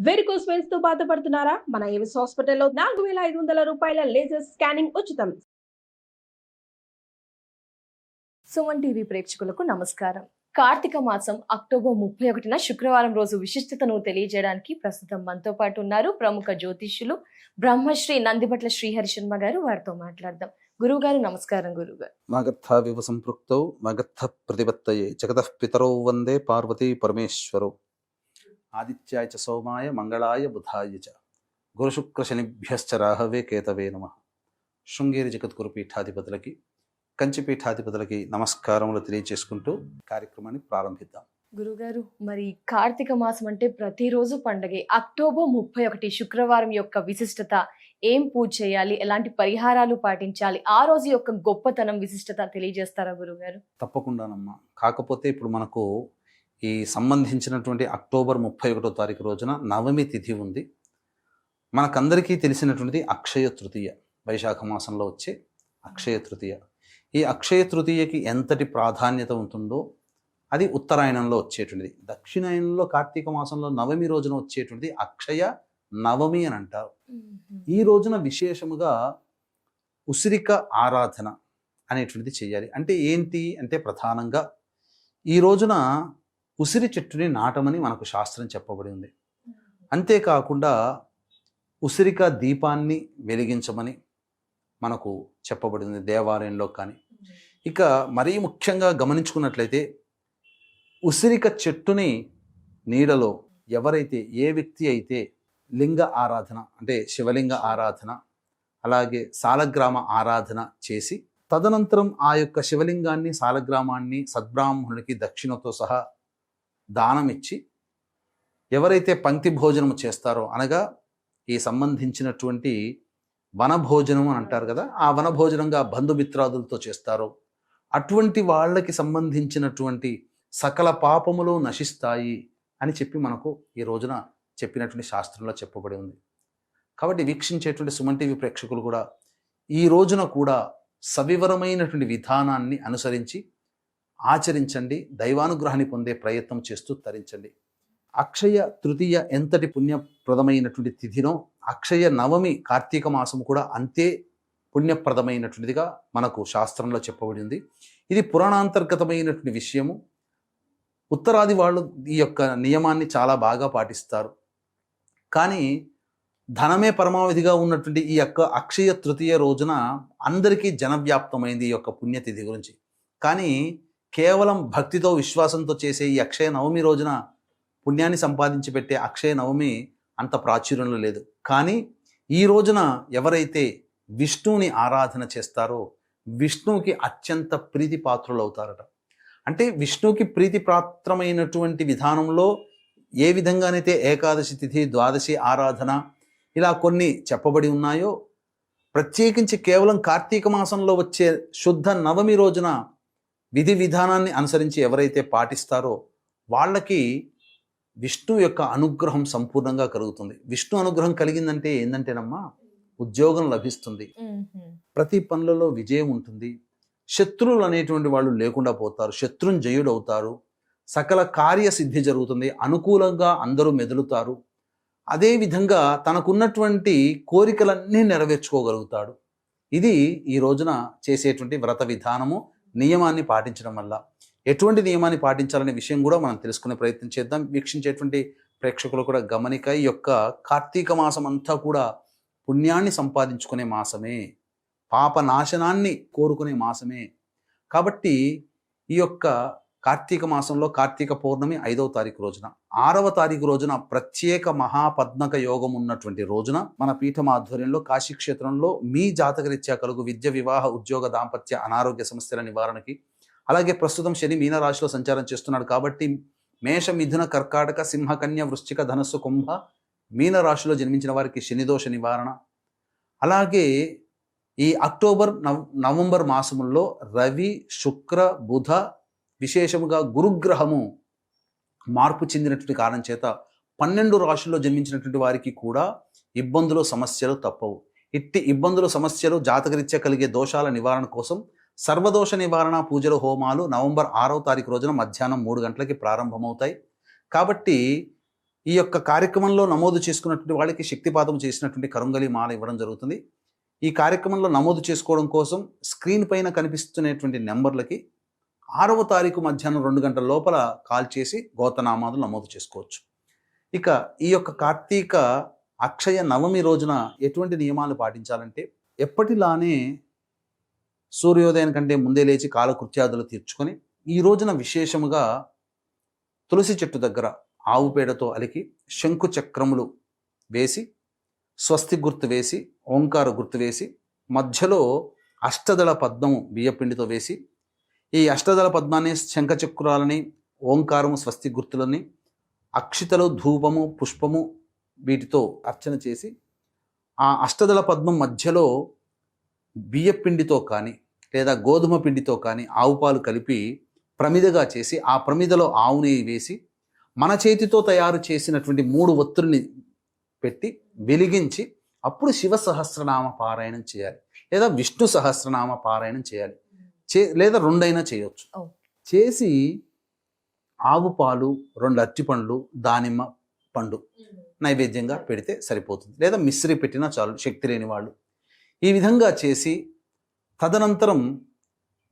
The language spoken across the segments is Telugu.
వెరికోస్ వెయిన్స్ తో బాధపడుతున్నారా? మన ఏవిస్ హాస్పిటల్లో 4500 రూపాయల లేజర్ స్కానింగ్ ఉచితం. సుమన్ టీవీ ప్రేక్షకులకు నమస్కారం. కార్తీక మాసం అక్టోబర్ 31న శుక్రవారం రోజు విశిష్టతను తెలియజేయడానికి ప్రస్తుతం మనతో పాటు ఉన్నారు ప్రముఖ జ్యోతిష్యులు బ్రహ్మశ్రీ నందిబట్ల శ్రీహరి శర్మ గారు. వారితో మాట్లాడదాం. గురువు గారు నమస్కారం. గురువు గారు, మాగర్థావివ సంపృక్తౌ మగర్థ ప్రతిపత్తయే జగతః పితరౌ వందే పార్వతీ పరమేశ్వరౌ ఆదిత్యాయ చ సోమాయ మంగళాయ బుధాయ చ గురుశుక్ర శనిభ్యశ్చ రాహవే కేతవే నమః. శృంగేరి జగద్గురు పీఠాధిపతులకి, కంచి పీఠాధిపతులకి నమస్కారములు తెలియచేసుకుంటూ కార్యక్రమాన్ని ప్రారంభిద్దాం. గురుగారు, మరి కార్తీక మాసం అంటే ప్రతిరోజు పండగే. అక్టోబర్ 31 శుక్రవారం యొక్క విశిష్టత, ఏం పూజ చేయాలి, ఎలాంటి పరిహారాలు పాటించాలి, ఆ రోజు యొక్క గొప్పతనం, విశిష్టత తెలియజేస్తారా గురుగారు? తప్పకుండానమ్మా. కాకపోతే ఇప్పుడు మనకు ఈ సంబంధించినటువంటి అక్టోబర్ 31వ తారీఖు రోజున నవమి తిథి ఉంది. మనకందరికీ తెలిసినటువంటిది అక్షయ తృతీయ, వైశాఖ మాసంలో వచ్చే అక్షయ తృతీయ. ఈ అక్షయ తృతీయకి ఎంతటి ప్రాధాన్యత ఉంటుందో అది ఉత్తరాయణంలో వచ్చేటువంటిది. దక్షిణాయనంలో కార్తీక మాసంలో నవమి రోజున వచ్చేటువంటిది అక్షయ నవమి అని అంటారు. ఈ రోజున విశేషముగా ఉసిరిక ఆరాధన అనేటువంటిది చేయాలి. అంటే ఏంటి అంటే, ప్రధానంగా ఈ రోజున ఉసిరి చెట్టుని నాటమని మనకు శాస్త్రం చెప్పబడి ఉంది. అంతేకాకుండా ఉసిరిక దీపాన్ని వెలిగించమని మనకు చెప్పబడి ఉంది దేవాలయంలో. కానీ ఇక మరీ ముఖ్యంగా గమనించుకున్నట్లయితే, ఉసిరిక చెట్టుని నీడలో ఎవరైతే, ఏ వ్యక్తి అయితే లింగ ఆరాధన అంటే శివలింగ ఆరాధన, అలాగే సాలగ్రామ ఆరాధన చేసి తదనంతరం ఆ యొక్క శివలింగాన్ని, సాలగ్రామాన్ని సద్బ్రాహ్మణుడికి దక్షిణతో సహా దానం ఇచ్చి ఎవరైతే పంక్తి భోజనము చేస్తారో, అనగా ఈ సంబంధించినటువంటి వనభోజనం అని అంటారు కదా, ఆ వనభోజనంగా బంధుమిత్రాదులతో చేస్తారో అటువంటి వాళ్ళకి సంబంధించినటువంటి సకల పాపములు నశిస్తాయి అని చెప్పి మనకు ఈ రోజున చెప్పినటువంటి శాస్త్రంలో చెప్పబడి ఉంది. కాబట్టి వీక్షించేటువంటి సుమన్ టీవీ ప్రేక్షకులు కూడా ఈ రోజున కూడా సవివరమైనటువంటి విధానాన్ని అనుసరించి ఆచరించండి. దైవానుగ్రహాన్ని పొందే ప్రయత్నం చేస్తూ తరించండి. అక్షయ తృతీయ ఎంతటి పుణ్యప్రదమైనటువంటి తిథినో, అక్షయ నవమి కార్తీక మాసము కూడా అంతే పుణ్యప్రదమైనటువంటిదిగా మనకు శాస్త్రంలో చెప్పబడి ఉంది. ఇది పురాణాంతర్గతమైనటువంటి విషయము. ఉత్తరాది వాళ్ళు ఈ యొక్క నియమాన్ని చాలా బాగా పాటిస్తారు. కానీ ధనమే పరమావధిగా ఉన్నటువంటి ఈ యొక్క అక్షయ తృతీయ రోజున అందరికీ జనవ్యాప్తమైంది ఈ యొక్క పుణ్యతిథి గురించి. కానీ కేవలం భక్తితో, విశ్వాసంతో చేసే ఈ అక్షయ నవమి రోజున పుణ్యాన్ని సంపాదించి పెట్టే అక్షయ నవమి అంత ప్రాచుర్యంలో లేదు. కానీ ఈ రోజున ఎవరైతే విష్ణువుని ఆరాధన చేస్తారో విష్ణువుకి అత్యంత ప్రీతిపాత్రులు అవుతారట. అంటే విష్ణువుకి ప్రీతిపాత్రమైనటువంటి విధానంలో ఏ విధంగానైతే ఏకాదశి తిథి, ద్వాదశి ఆరాధన ఇలా కొన్ని చెప్పబడి ఉన్నాయో, ప్రత్యేకించి కేవలం కార్తీక మాసంలో వచ్చే శుద్ధ నవమి రోజున విధి విధానాన్ని అనుసరించి ఎవరైతే పాటిస్తారో వాళ్ళకి విష్ణు యొక్క అనుగ్రహం సంపూర్ణంగా కలుగుతుంది. విష్ణు అనుగ్రహం కలిగిందంటే ఏంటంటేనమ్మా, ఉద్యోగం లభిస్తుంది, ప్రతి పనులలో విజయం ఉంటుంది, శత్రువులు అనేటువంటి వాళ్ళు లేకుండా పోతారు, శత్రుంజయుడు అవుతారు, సకల కార్యసిద్ధి జరుగుతుంది, అనుకూలంగా అందరూ మెదులుతారు. అదేవిధంగా తనకున్నటువంటి కోరికలన్నీ నెరవేర్చుకోగలుగుతాడు. ఇది ఈ రోజున చేసేటువంటి వ్రత విధానము, నియమాన్ని పాటించడం వల్ల. ఎటువంటి నియమాన్ని పాటించాలనే విషయం కూడా మనం తెలుసుకునే ప్రయత్నం చేద్దాం. వీక్షించేటువంటి ప్రేక్షకులు కూడా గమనిక, ఈ యొక్క కార్తీక మాసం అంతా కూడా పుణ్యాన్ని సంపాదించుకునే మాసమే, పాప నాశనాన్ని కోరుకునే మాసమే. కాబట్టి ఈ యొక్క కార్తీక మాసంలో కార్తీక పౌర్ణమి 5వ తారీఖు రోజున, 6వ తారీఖు రోజున ప్రత్యేక మహాపద్మక యోగం ఉన్నటువంటి రోజున మన పీఠం ఆధ్వర్యంలో కాశీక్షేత్రంలో మీ జాతకరీత్యా కలుగు విద్య, వివాహ, ఉద్యోగ, దాంపత్య, అనారోగ్య సమస్యల నివారణకి, అలాగే ప్రస్తుతం శని మీనరాశిలో సంచారం చేస్తున్నాడు కాబట్టి మేష, మిథున, కర్కాటక, సింహ, కన్య, వృశ్చిక, ధనస్సు, కుంభ, మీనరాశిలో జన్మించిన వారికి శనిదోష నివారణ, అలాగే ఈ అక్టోబర్, నవంబర్ మాసముల్లో రవి, శుక్ర, బుధ, విశేషముగా గురుగ్రహము మార్పు చెందినటువంటి కారణం చేత 12 రాశుల్లో జన్మించినటువంటి వారికి కూడా ఇబ్బందులు, సమస్యలు తప్పవు. ఇట్టి ఇబ్బందులు, సమస్యలు, జాతకరీత్యా కలిగే దోషాల నివారణ కోసం సర్వదోష నివారణ పూజలు, హోమాలు నవంబర్ 6వ తారీఖు రోజున మధ్యాహ్నం 3 గంటలకి ప్రారంభమవుతాయి. కాబట్టి ఈ యొక్క కార్యక్రమంలో నమోదు చేసుకున్నటువంటి వాళ్ళకి శక్తిపాతం చేసినటువంటి కరుంగలి మాల ఇవ్వడం జరుగుతుంది. ఈ కార్యక్రమంలో నమోదు చేసుకోవడం కోసం స్క్రీన్ పైన కనిపిస్తున్నటువంటి నెంబర్లకి 6వ తారీఖు మధ్యాహ్నం 2 గంటల లోపల కాల్ చేసి గోతనామాదులు నమోదు చేసుకోవచ్చు. ఇక ఈ యొక్క కార్తీక అక్షయ నవమి రోజున ఎటువంటి నియమాలు పాటించాలంటే, ఎప్పటిలానే సూర్యోదయం కంటే ముందే లేచి కాలకృత్యాదులు తీర్చుకొని ఈ రోజున విశేషముగా తులసి చెట్టు దగ్గర ఆవు పేడతో అలికి శంకు చక్రములు వేసి, స్వస్తి గుర్తు వేసి, ఓంకార గుర్తు వేసి, మధ్యలో అష్టదళ పద్మము బియ్యపిండితో వేసి, ఈ అష్టదళ పద్మాన్ని, శంఖచక్రాలని, ఓంకారము, స్వస్తి గుర్తులని, అక్షితలు, ధూపము, పుష్పము వీటితో అర్చన చేసి, ఆ అష్టదళ పద్మం మధ్యలో బియ్యపిండితో కానీ లేదా గోధుమ పిండితో కానీ ఆవు పాలు కలిపి ప్రమిదగా చేసి, ఆ ప్రమిదలో ఆవు నెయ్యి వేసి, మన చేతితో తయారు చేసినటువంటి 3 ఒత్తుల్ని పెట్టి వెలిగించి అప్పుడు శివ సహస్రనామ పారాయణం చేయాలి, లేదా విష్ణు సహస్రనామ పారాయణం చేయాలి, లేదా 2 అయినా చేయొచ్చు. చేసి ఆవు పాలు, 2 అరటిపండ్లు, దానిమ్మ పండు నైవేద్యంగా పెడితే సరిపోతుంది, లేదా మిశ్రీ పెట్టినా చాలు శక్తి లేని వాళ్ళు. ఈ విధంగా చేసి తదనంతరం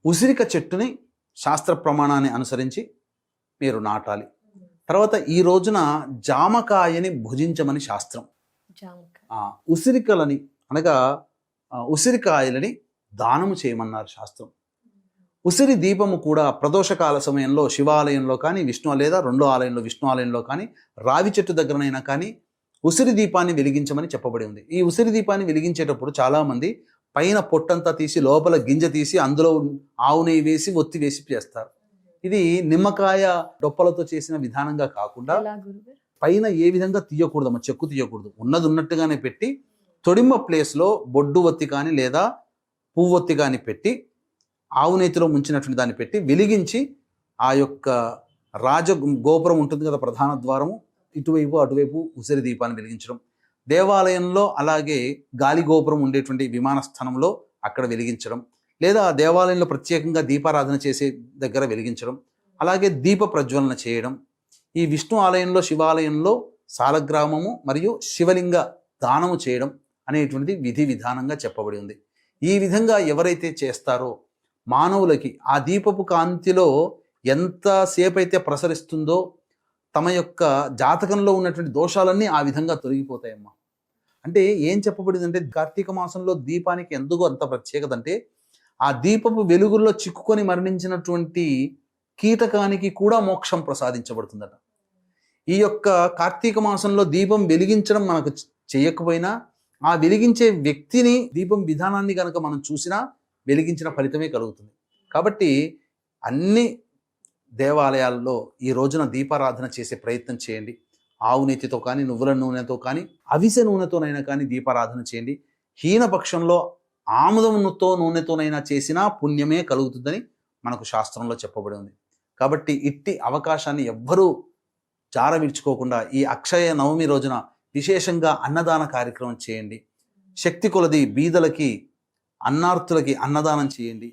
ఉసిరిక చెట్టుని శాస్త్ర ప్రమాణాన్ని అనుసరించి మీరు నాటాలి. తర్వాత ఈ రోజున జామకాయని భుజించమని శాస్త్రం. ఉసిరికలని అనగా ఉసిరికాయలని దానము చేయమన్నారు శాస్త్రం. ఉసిరి దీపము కూడా ప్రదోషకాల సమయంలో శివాలయంలో కానీ విష్ణు లేదా 2వ ఆలయంలో విష్ణు ఆలయంలో కానీ రావి చెట్టు దగ్గరనైనా కానీ ఉసిరి దీపాన్ని వెలిగించమని చెప్పబడి ఉంది. ఈ ఉసిరి దీపాన్ని వెలిగించేటప్పుడు చాలామంది పైన పొట్టంతా తీసి లోపల గింజ తీసి అందులో ఆవు నెయ్యి వేసి ఒత్తి వేసి చేస్తారు. ఇది నిమ్మకాయ డొప్పలతో చేసిన విధానంగా కాకుండా పైన ఏ విధంగా తీయకూడదమ్మా, చెక్కు తీయకూడదు, ఉన్నది ఉన్నట్టుగానే పెట్టి తొడిమ ప్లేస్లో బొడ్డు ఒత్తి కానీ లేదా పువ్వొత్తి కానీ పెట్టి ఆవు నెయ్యిలో ముంచినటువంటి దాన్ని పెట్టి వెలిగించి ఆ యొక్క రాజ గోపురం ఉంటుంది కదా, ప్రధాన ద్వారము, ఇటువైపు అటువైపు ఉసిరి దీపాన్ని వెలిగించడం. దేవాలయంలో అలాగే గాలి గోపురం ఉండేటువంటి విమానస్థానంలో అక్కడ వెలిగించడం, లేదా దేవాలయంలో ప్రత్యేకంగా దీపారాధన చేసే దగ్గర వెలిగించడం, అలాగే దీప ప్రజ్వలన చేయడం. ఈ విష్ణు ఆలయంలో శివాలయంలో సాలగ్రామము మరియు శివలింగ దానము చేయడం అనేటువంటిది విధి విధానంగా చెప్పబడి ఉంది. ఈ విధంగా ఎవరైతే చేస్తారో మానవులకి ఆ దీపపు కాంతిలో ఎంతసేపు అయితే ప్రసరిస్తుందో తమ యొక్క జాతకంలో ఉన్నటువంటి దోషాలన్నీ ఆ విధంగా తొలగిపోతాయమ్మా. అంటే ఏం చెప్పబడిందంటే, కార్తీక మాసంలో దీపానికి ఎందుకు అంత ప్రత్యేకత అంటే, ఆ దీపపు వెలుగుల్లో చిక్కుకొని మరణించినటువంటి కీటకానికి కూడా మోక్షం ప్రసాదించబడుతుందట. ఈ యొక్క కార్తీక మాసంలో దీపం వెలిగించడం మనకు చేయకపోయినా ఆ వెలిగించే వ్యక్తిని, దీపం విధానాన్ని కనుక మనం చూసినా వెలిగించిన ఫలితమే కలుగుతుంది. కాబట్టి అన్ని దేవాలయాల్లో ఈ రోజున దీపారాధన చేసే ప్రయత్నం చేయండి. ఆవు నెయ్యితో కానీ, నువ్వుల నూనెతో కానీ, అవిసె నూనెతోనైనా కానీ దీపారాధన చేయండి. హీనపక్షంలో ఆముదముతో నూనెతోనైనా చేసినా పుణ్యమే కలుగుతుందని మనకు శాస్త్రంలో చెప్పబడి ఉంది. కాబట్టి ఇట్టి అవకాశాన్ని ఎవ్వరూ జారవిడ్చుకోకుండా ఈ అక్షయ నవమి రోజున విశేషంగా అన్నదాన కార్యక్రమం చేయండి. శక్తి కొలది బీదలకి, అన్నార్తులకి అన్నదానం చేయండి.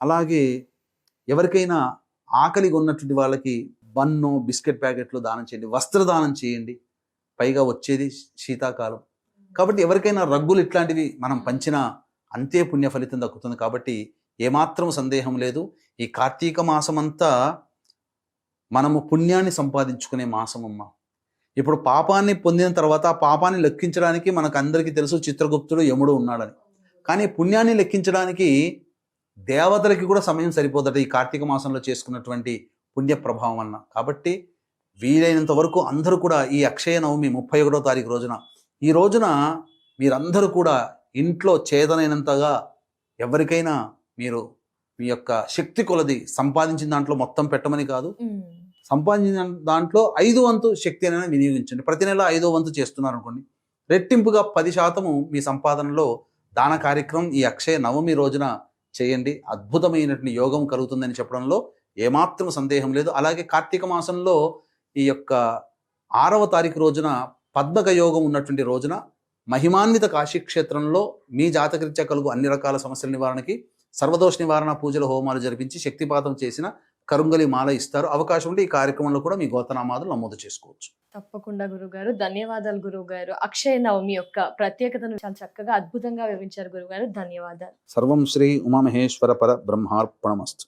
అలాగే ఎవరికైనా ఆకలిగా ఉన్నటువంటి వాళ్ళకి బన్ను, బిస్కెట్ ప్యాకెట్లు దానం చేయండి. వస్త్రదానం చేయండి. పైగా వచ్చేది శీతాకాలం కాబట్టి ఎవరికైనా రగ్గులు ఇట్లాంటివి మనం పంచినా అంతే పుణ్య ఫలితం దక్కుతుంది. కాబట్టి ఏమాత్రం సందేహం లేదు, ఈ కార్తీక మాసమంతా మనము పుణ్యాన్ని సంపాదించుకునే మాసం అమ్మ. ఇప్పుడు పాపాన్ని పొందిన తర్వాత ఆ పాపాన్ని లెక్కించడానికి మనకు అందరికీ తెలుసు చిత్రగుప్తుడు, యముడు ఉన్నాడని. కానీ పుణ్యాన్ని లెక్కించడానికి దేవతలకి కూడా సమయం సరిపోదట ఈ కార్తీక మాసంలో చేసుకున్నటువంటి పుణ్య ప్రభావం వలన. కాబట్టి వీలైనంత వరకు అందరూ కూడా ఈ అక్షయ నవమి 31వ తారీఖు రోజున, ఈ రోజున మీరందరూ కూడా ఇంట్లో చేతనైనంతగా ఎవరికైనా మీరు మీ యొక్క శక్తి కొలది సంపాదించిన దాంట్లో మొత్తం పెట్టమని కాదు, సంపాదించిన దాంట్లో 5వ వంతు శక్తి అయినా వినియోగించండి. ప్రతి నెల 5వ వంతు చేస్తున్నారు అనుకోండి, రెట్టింపుగా 10% మీ సంపాదనలో దాన కార్యక్రమం ఈ అక్షయ నవమి రోజున చేయండి. అద్భుతమైనటువంటి యోగం కలుగుతుందని చెప్పడంలో ఏమాత్రం సందేహం లేదు. అలాగే కార్తీక మాసంలో ఈ యొక్క 6వ తారీఖు రోజున పద్మక యోగం ఉన్నటువంటి రోజున మహిమాన్విత కాశీక్షేత్రంలో మీ జాతకరీత్యా కలుగు అన్ని రకాల సమస్యల నివారణకి సర్వదోష నివారణ పూజల హోమాలు జరిపించి శక్తిపాతం చేసిన కరుంగలి మాల ఇస్తారు. అవకాశం ఉంటే ఈ కార్యక్రమంలో కూడా మీ గోత్రనామాదులు నమోదు చేసుకోవచ్చు. తప్పకుండా గురుగారు, ధన్యవాదాలు గురుగారు. అక్షయ నవమి యొక్క ప్రత్యేకతను చాలా చక్కగా అద్భుతంగా వివరించారు గురుగారు. ధన్యవాదాలు. సర్వం శ్రీ ఉమామహేశ్వర పర బ్రహ్మార్పణమస్తు.